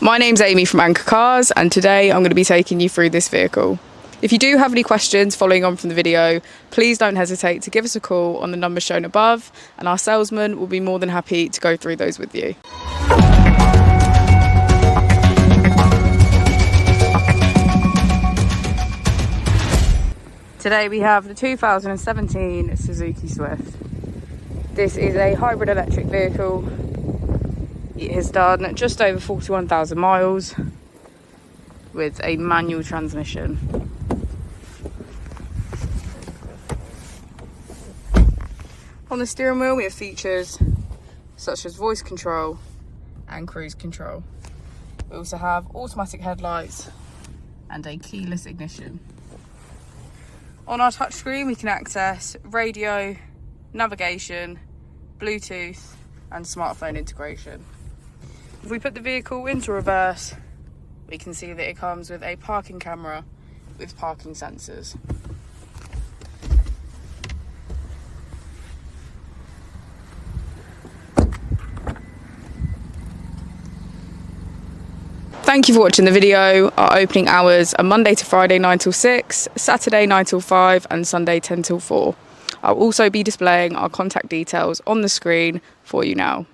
My name's Amy from Anchor Cars, and today I'm going to be taking you through this vehicle. If you do have any questions following on from the video, please don't hesitate to give us a call on the number shown above, and our salesman will be more than happy to go through those with you. Today we have the 2017 Suzuki Swift. This is a hybrid electric vehicle. It has done just over 41,000 miles with a manual transmission. On the steering wheel we have features such as voice control and cruise control. We also have automatic headlights and a keyless ignition. On our touchscreen we can access radio, navigation, Bluetooth and smartphone integration. If we put the vehicle into reverse, we can see that it comes with a parking camera with parking sensors. Thank you for watching the video. Our opening hours are Monday to Friday 9 till 6, Saturday 9 till 5 and Sunday 10 till 4. I'll also be displaying our contact details on the screen for you now.